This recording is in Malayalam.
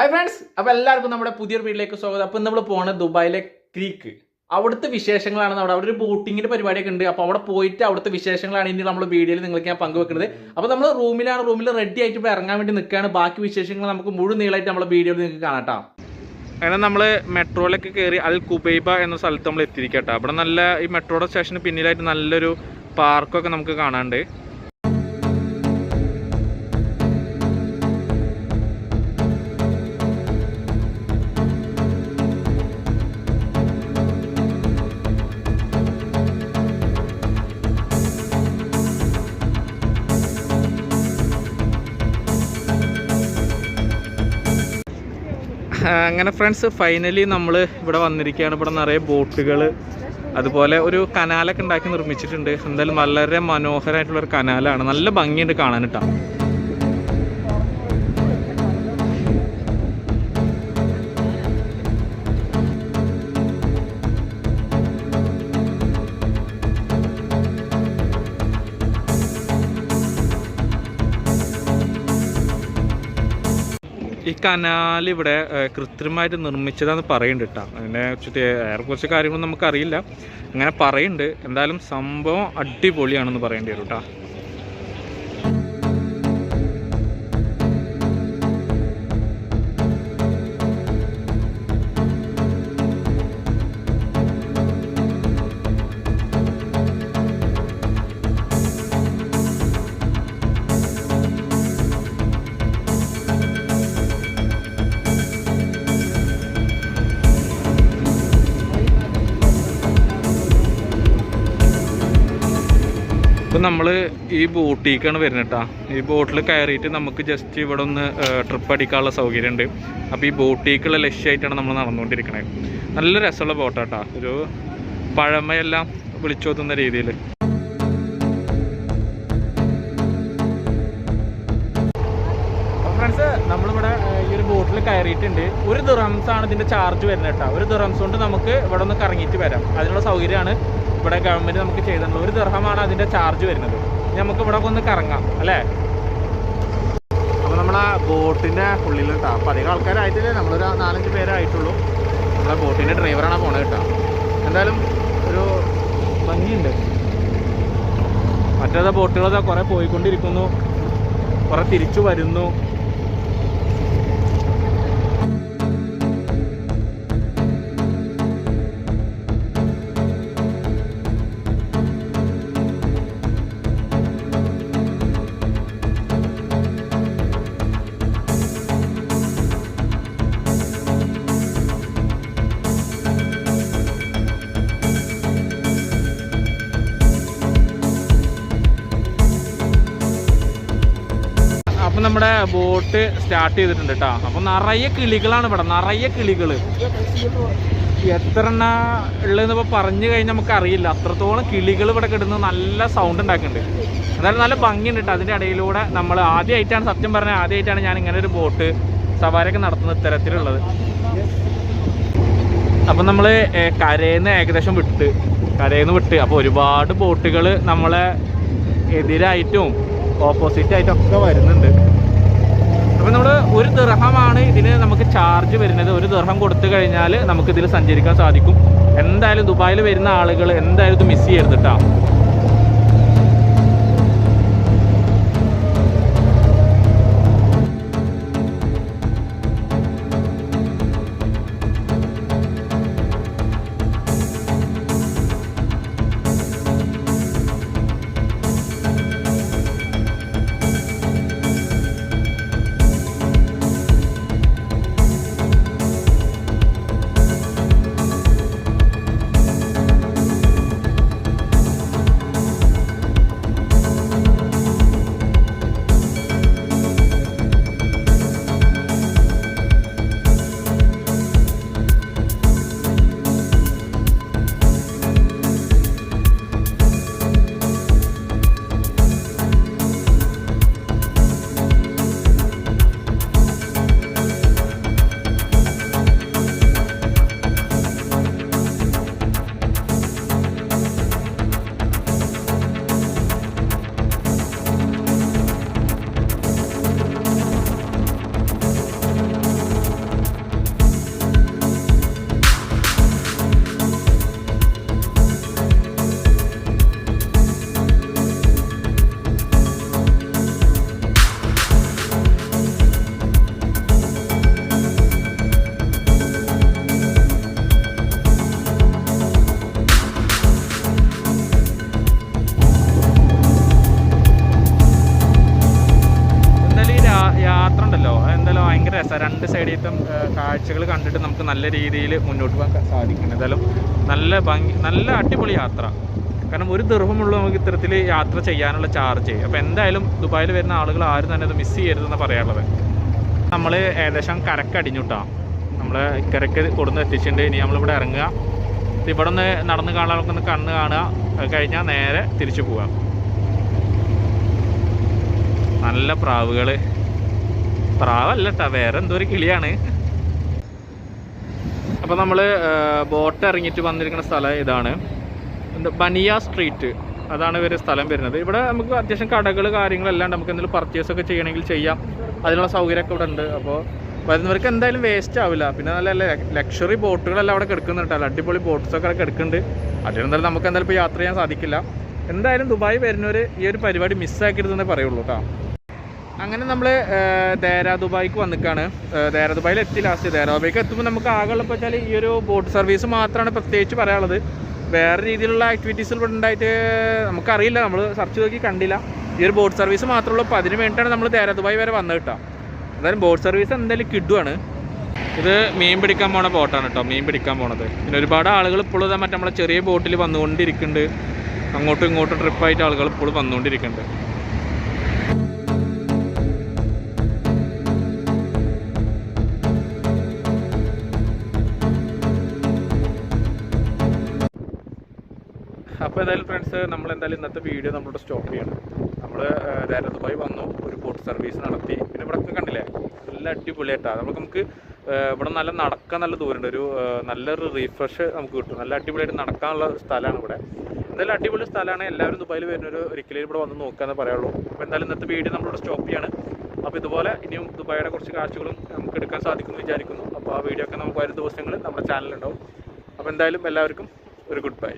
ഹായ് ഫ്രണ്ട്സ്, അപ്പോൾ എല്ലാവർക്കും നമ്മുടെ പുതിയൊരു വീട്ടിലേക്ക് സ്വാഗതം. അപ്പം നമ്മൾ പോകുന്നത് ദുബായിലെ ക്രീക്ക്. അവിടുത്തെ വിശേഷങ്ങളാണ്. അവിടെ ഒരു ബോട്ടിങ്ങിന്റെ പരിപാടിയൊക്കെ ഉണ്ട്. അപ്പോൾ അവിടെ പോയിട്ട് അവിടുത്തെ വിശേഷങ്ങളാണ് ഇനി നമ്മൾ വീഡിയോയിൽ നിങ്ങൾക്ക് ഞാൻ പങ്കുവെക്കുന്നത്. അപ്പോൾ നമ്മൾ റൂമിൽ റെഡി ആയിട്ട് ഇപ്പോൾ ഇറങ്ങാൻ വേണ്ടി നിൽക്കുകയാണ്. ബാക്കി വിശേഷങ്ങൾ നമുക്ക് മുഴുവൻ നീളമായിട്ട് നമ്മുടെ വീഡിയോയിൽ നിങ്ങൾക്ക് കാണാം. അങ്ങനെ നമ്മൾ മെട്രോയിലൊക്കെ കയറി അൽ കുബൈബ എന്ന സ്ഥലത്ത് നമ്മൾ എത്തിയിരിക്കട്ടെ. അവിടെ നല്ല ഈ മെട്രോയുടെ സ്റ്റേഷന് പിന്നിലായിട്ട് നല്ലൊരു പാർക്കൊക്കെ നമുക്ക് കാണാനുണ്ട്. അങ്ങനെ ഫ്രണ്ട്സ്, ഫൈനലി നമ്മൾ ഇവിടെ വന്നിരിക്കുകയാണ്. ഇവിടെ നിറയെ ബോട്ടുകൾ, അതുപോലെ ഒരു കനാലൊക്കെ ഉണ്ടാക്കി നിർമ്മിച്ചിട്ടുണ്ട്. എന്തായാലും വളരെ മനോഹരമായിട്ടുള്ളൊരു കനാലാണ്. നല്ല ഭംഗിയുണ്ട് കാണാനിട്ടാ. ഈ കനാൽ ഇവിടെ കൃത്രിമമായിട്ട് നിർമ്മിച്ചതാന്ന് പറയുന്നുണ്ട് കേട്ടോ. അതിനെ കുറച്ച് കാര്യങ്ങളൊന്നും നമുക്കറിയില്ല, അങ്ങനെ പറയുന്നുണ്ട്. എന്തായാലും സംഭവം അടിപൊളിയാണെന്ന് പറയേണ്ടി വരും കേട്ടോ. ഇപ്പം നമ്മൾ ഈ ബോട്ടിലേക്കാണ് വരുന്നത് കേട്ടോ. ഈ ബോട്ടിൽ കയറിയിട്ട് നമുക്ക് ജസ്റ്റ് ഇവിടെ ഒന്ന് ട്രിപ്പ് അടിക്കാനുള്ള സൗകര്യമുണ്ട്. അപ്പോൾ ഈ ബോട്ടിലേക്കുള്ള ലക്ഷ്യമായിട്ടാണ് നമ്മൾ നടന്നുകൊണ്ടിരിക്കുന്നത്. നല്ല രസമുള്ള ബോട്ടാട്ടോ, ഒരു പഴമയെല്ലാം വിളിച്ചോതുന്ന രീതിയിൽ. ഫ്രണ്ട്സ്, നമ്മളിവിടെ ഈ ഒരു ബോട്ടിൽ കയറിയിട്ടുണ്ട്. 1 ദിർഹംസാണ് ഇതിൻ്റെ ചാർജ് വരുന്നത് കേട്ടോ. 1 ദിർഹംസ് കൊണ്ട് നമുക്ക് ഇവിടെ ഒന്ന് കറങ്ങിയിട്ട് വരാം. അതിനുള്ള സൗകര്യമാണ് ഇവിടെ ഗവൺമെൻറ് നമുക്ക് ചെയ്തിട്ടുണ്ട്. 1 ദിർഹമാണ് അതിൻ്റെ ചാർജ് വരുന്നത്. നമുക്ക് ഇവിടെ ഒന്ന് കറങ്ങാം അല്ലേ. അപ്പോൾ നമ്മളെ ബോട്ടിൻ്റെ ഉള്ളിൽ കേട്ടോ. അപ്പോൾ അധികം ആൾക്കാരായിട്ടില്ലേ, നമ്മളൊരു 4-5 പേരായിട്ടുള്ളൂ. നമ്മളെ ബോട്ടിൻ്റെ ഡ്രൈവറാണ് പോണത് കേട്ടോ. എന്തായാലും ഒരു ഭംഗിയുണ്ട്. മറ്റേത് ബോട്ടുകളൊക്കെ കുറേ പോയിക്കൊണ്ടിരിക്കുന്നു, കുറേ തിരിച്ചു വരുന്നു. അപ്പം നമ്മുടെ ബോട്ട് സ്റ്റാർട്ട് ചെയ്തിട്ടുണ്ട് കേട്ടോ. അപ്പം നിറയെ കിളികളാണ് ഇവിടെ, നിറയെ കിളികൾ. എത്ര എണ്ണ ഉള്ളതെന്നിപ്പോൾ പറഞ്ഞു കഴിഞ്ഞാൽ നമുക്കറിയില്ല. അത്രത്തോളം കിളികൾ ഇവിടെ കിടന്ന് നല്ല സൗണ്ട് ഉണ്ടാക്കുന്നുണ്ട്. എന്നാലും നല്ല ഭംഗിയുണ്ട് കേട്ടോ. അതിൻ്റെ ഇടയിലൂടെ നമ്മൾ ആദ്യമായിട്ടാണ്, സത്യം പറഞ്ഞാൽ ആദ്യമായിട്ടാണ് ഞാൻ ഇങ്ങനെ ഒരു ബോട്ട് സവാരിയൊക്കെ നടത്തുന്നത് ഇത്തരത്തിലുള്ളത്. അപ്പം നമ്മൾ കരയിൽ നിന്ന് ഏകദേശം വിട്ട് അപ്പോൾ ഒരുപാട് ബോട്ടുകൾ നമ്മളെ എതിരായിട്ടും ഓപ്പോസിറ്റ് ആയിട്ടൊക്കെ വരുന്നുണ്ട്. അപ്പോൾ നമ്മൾ 1 ദിർഹമാണ് ഇതിന് നമുക്ക് ചാർജ് വരുന്നത്. 1 ദിർഹം കൊടുത്തു കഴിഞ്ഞാൽ നമുക്കിതിൽ സഞ്ചരിക്കാൻ സാധിക്കും. എന്തായാലും ദുബായിൽ വരുന്ന ആളുകൾ എന്തായാലും ഇത് മിസ് ചെയ്യരുത് കേട്ടോ. ഉണ്ടല്ലോ അതെന്തായാലും ഭയങ്കര രസമാണ്. രണ്ട് സൈഡിലത്തും കാഴ്ചകൾ കണ്ടിട്ട് നമുക്ക് നല്ല രീതിയിൽ മുന്നോട്ട് പോകാൻ സാധിക്കും. എന്തായാലും നല്ല ഭംഗി, നല്ല അടിപൊളി യാത്ര. കാരണം ഒരു ദിർഹമുള്ളൂ നമുക്ക് ഇത്തരത്തിൽ യാത്ര ചെയ്യാനുള്ള ചാർജ്. അപ്പോൾ എന്തായാലും ദുബായിൽ വരുന്ന ആളുകൾ ആരും തന്നെ അത് മിസ് ചെയ്യരുതെന്ന് പറയാനുള്ളത്. നമ്മൾ ഏകദേശം കരക്കടിഞ്ഞുട്ടാ, നമ്മൾ ഇക്കരക്ക് കൊടുന്ന് എത്തിച്ചിട്ടുണ്ട്. ഇനി നമ്മളിവിടെ ഇറങ്ങുക, ഇവിടെ ഒന്ന് നടന്ന് കാണാനൊക്കെ ഒന്ന് കണ്ണ് കാണുക, അത് കഴിഞ്ഞാൽ നേരെ തിരിച്ചു പോവാം. നല്ല പ്രാവുകൾ, പ്രാവല്ല കേട്ടോ, വേറെ എന്തോ ഒരു കിളിയാണ്. അപ്പോൾ നമ്മൾ ബോട്ട് ഇറങ്ങിയിട്ട് വന്നിരിക്കുന്ന സ്ഥലം ഇതാണ്, എന്താ ബനിയ സ്ട്രീറ്റ്, അതാണ് ഇവർ സ്ഥലം വരുന്നത്. ഇവിടെ നമുക്ക് അത്യാവശ്യം കടകൾ കാര്യങ്ങളെല്ലാം നമുക്ക് എന്തെങ്കിലും പർച്ചേസൊക്കെ ചെയ്യണമെങ്കിൽ ചെയ്യാം, അതിനുള്ള സൗകര്യമൊക്കെ ഇവിടെ ഉണ്ട്. അപ്പോൾ വരുന്നവർക്ക് എന്തായാലും വേസ്റ്റ് ആവില്ല. പിന്നെ നല്ല ലക്ഷറി ബോട്ടുകളെല്ലാം അവിടെ കിടക്കുന്നുണ്ടല്ലോ, അടിപൊളി ബോട്ട്സൊക്കെ അവിടെ കിടക്കുന്നുണ്ട്. അതിനെന്തായാലും നമുക്ക് എന്തായാലും ഇപ്പോൾ യാത്ര ചെയ്യാൻ സാധിക്കില്ല. എന്തായാലും ദുബായ് വരുന്നവർ ഈ ഒരു പരിപാടി മിസ്സാക്കരുതെന്നേ പറയുള്ളൂ കേട്ടോ. അങ്ങനെ നമ്മൾ ദേരാ ദുബായിക്ക് വന്നിക്കാണ്. ദേരാ ദുബായിൽ എത്തി ലാസ്റ്റ്. ദേരാ ദുബായിക്ക് എത്തുമ്പോൾ നമുക്ക് ആകെ ഉള്ളപ്പോൾ വെച്ചാൽ ഈ ഒരു ബോട്ട് സർവീസ് മാത്രമാണ് പ്രത്യേകിച്ച് പറയാനുള്ളത്. വേറെ രീതിയിലുള്ള ആക്ടിവിറ്റീസ് ഇവിടെ ഉണ്ടായിട്ട് നമുക്കറിയില്ല, നമ്മൾ സെർച്ച് നോക്കി കണ്ടില്ല. ഈ ഒരു ബോട്ട് സർവീസ് മാത്രമുള്ളൂ. അപ്പോൾ അതിന് വേണ്ടിയിട്ടാണ് നമ്മൾ ദേരാ ദുബായ് വരെ വന്നത് കേട്ടോ. എന്തായാലും ബോട്ട് സർവീസ് എന്തായാലും കിട്ടുവാണ്. ഇത് മീൻ പിടിക്കാൻ പോണ ബോട്ടാണ് കേട്ടോ, മീൻ പിടിക്കാൻ പോണത്. പിന്നെ ഒരുപാട് ആളുകൾ ഇപ്പോഴും മറ്റേ നമ്മളെ ചെറിയ ബോട്ടിൽ വന്നുകൊണ്ടിരിക്കുന്നുണ്ട്. അങ്ങോട്ടും ഇങ്ങോട്ടും ട്രിപ്പായിട്ട് ആളുകൾ ഇപ്പോഴും വന്നുകൊണ്ടിരിക്കുന്നുണ്ട്. അപ്പോൾ എന്തായാലും ഫ്രണ്ട്സ്, നമ്മളെന്തായാലും ഇന്നത്തെ വീഡിയോ നമ്മളിവിടെ സ്റ്റോപ്പ് ചെയ്യണം. നമ്മൾ ദേരാ ദുബായ് വന്നു, ഒരു ബോട്ട് സർവീസ് നടത്തി. പിന്നെ ഇവിടെ ഒക്കെ കണ്ടില്ലേ, നല്ല അടിപൊളിയായിട്ടാണ്. നമുക്ക് ഇവിടെ നല്ല നടക്കാൻ നല്ല ദൂരമുണ്ട്. ഒരു നല്ലൊരു റീഫ്രഷ് നമുക്ക് കിട്ടും. നല്ല അടിപൊളിയായിട്ട് നടക്കാനുള്ള സ്ഥലമാണ് ഇവിടെ. എന്തായാലും അടിപൊളി സ്ഥലമാണ്. എല്ലാവരും ദുബായിൽ വരുന്നൊരു ഒരിക്കലും ഇവിടെ വന്ന് നോക്കാമെന്ന് പറയുള്ളൂ. അപ്പോൾ എന്തായാലും ഇന്നത്തെ വീഡിയോ നമ്മളിവിടെ സ്റ്റോപ്പ് ചെയ്യാണ്. അപ്പോൾ ഇതുപോലെ ഇനിയും ദുബായിയുടെ കുറച്ച് കാഴ്ചകളും നമുക്ക് എടുക്കാൻ സാധിക്കുമെന്ന് വിചാരിക്കുന്നു. അപ്പോൾ ആ വീഡിയോ ഒക്കെ നമുക്ക് വരും ദിവസങ്ങളിൽ നമ്മുടെ ചാനലുണ്ടാവും. അപ്പോൾ എന്തായാലും എല്ലാവർക്കും ഒരു ഗുഡ് ബൈ.